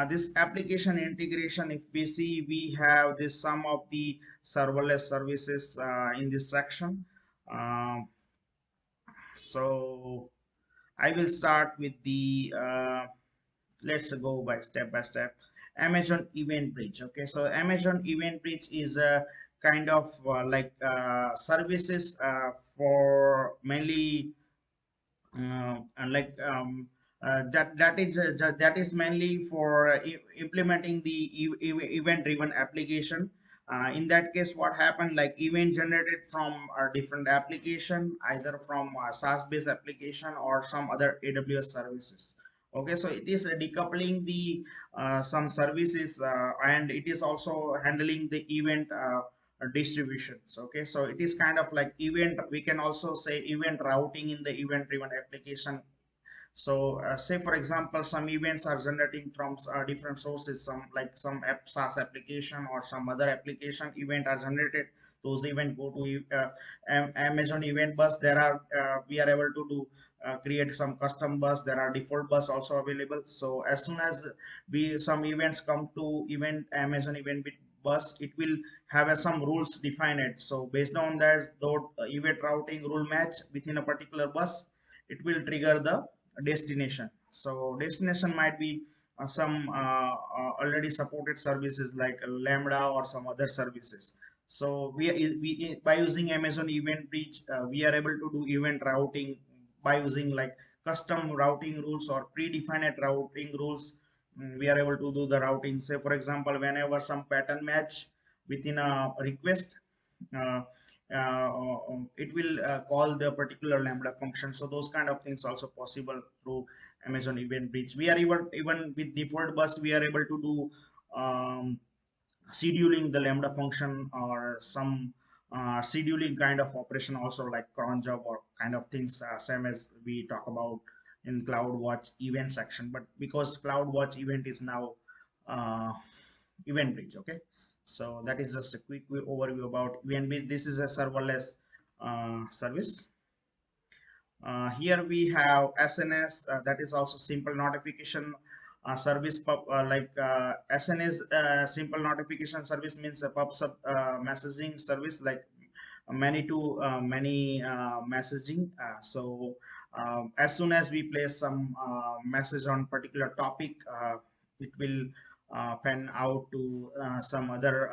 this application integration, if we see, we have this some of the serverless services in this section. Um, so I will start with the let's go by step. Amazon EventBridge. Okay, so Amazon EventBridge is a kind of services for mainly like that is mainly for implementing the event driven application. In that case, what happened, like event generated from a different application, either from a SaaS based application or some other AWS services. Okay, so it is decoupling the some services, and it is also handling the event distributions. Okay, so it is kind of like event, we can also say event routing in the event driven application. So say for example, some events are generating from different sources, some like some SaaS application or some other application event are generated. Those events go to Amazon event bus. There are we are able to do create some custom bus. There are default bus also available. So as soon as we some events come to Amazon event bus, it will have some rules defined. So based on that, those event routing rule match within a particular bus, it will trigger the destination. So destination might be some already supported services like Lambda or some other services. So we by using Amazon EventBridge, we are able to do event routing by using like custom routing rules or predefined routing rules. We are able to do the routing. Say for example, whenever some pattern match within a request, uh, it will call the particular Lambda function. So those kind of things also possible through Amazon EventBridge. We are even with default bus, we are able to do scheduling the Lambda function or some scheduling kind of operation also, like cron job or kind of things, same as we talk about in CloudWatch event section. But because CloudWatch event is now uh, EventBridge. Okay, so that is just a quick overview about EventBridge. This is a serverless service. Here we have SNS, that is also simple notification service. SNS simple notification service means a pub-sub messaging service, like many to many messaging. As soon as we place some message on particular topic, it will pan out to some other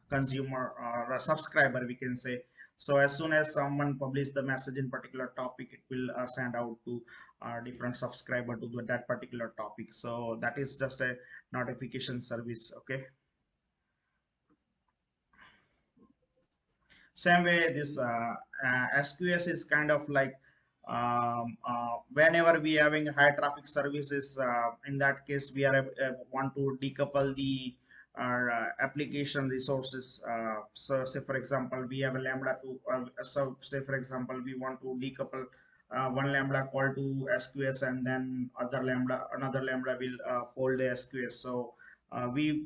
consumer or a subscriber, we can say. So as soon as someone publish the message in particular topic, it will send out to different subscriber to that particular topic. So that is just a notification service. Okay, same way this SQS is kind of like whenever we having high traffic services, in that case we are want to decouple the application resources. So say for example, we have a Lambda to so say for example, we want to decouple one Lambda call to SQS, and then another Lambda will call the SQS. So we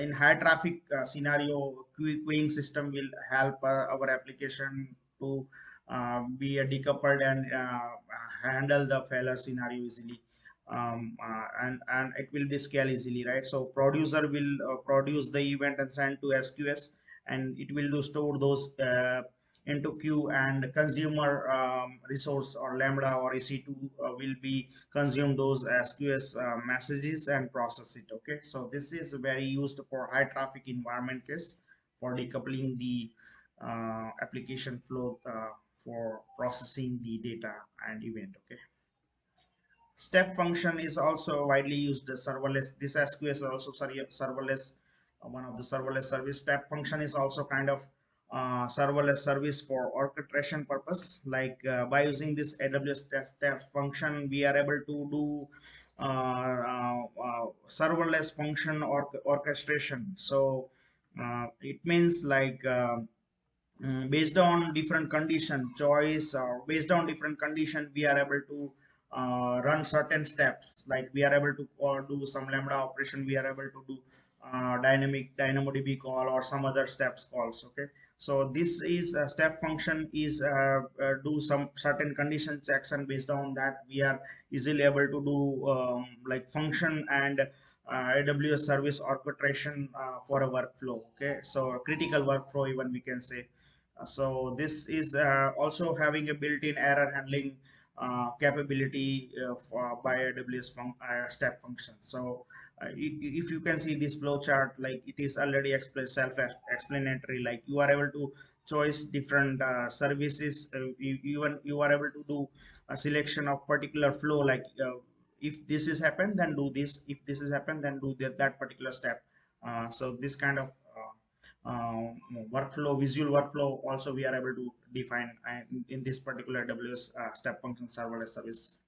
in high traffic scenario, queuing system will help our application to be decoupled and handle the failure scenario easily. And it will be scale easily, right? So producer will produce the event and send to SQS, and it will do store those into queue, and consumer resource or Lambda or EC2 will be consume those SQS messages and process it. Okay, so this is very used for high traffic environment case for decoupling the application flow for processing the data and event. Okay, step function is also widely used as serverless. This SQS is also serverless, one of the serverless service. Step function is also kind of serverless service for orchestration purpose. Like by using this AWS step function, we are able to do serverless function or orchestration. So it means like based on different condition choice, or based on different condition, we are able to run certain steps. Like we are able to do some Lambda operation, we are able to do dynamic DynamoDB call or some other steps calls. Okay, so this is a step function is do some certain condition checks, and based on that we are easily able to do like function and AWS service orchestration for a workflow. Okay, so critical workflow even we can say. So this is also having a built-in error handling capability by AWS step function. So if you can see this flow chart, like it is already self-explanatory. Like you are able to choose different services. Even you are able to do a selection of particular flow. Like if this is happened, then do this. If this is happened, then do that particular step. So this kind of workflow, visual workflow, also we are able to define in this particular AWS step function serverless service.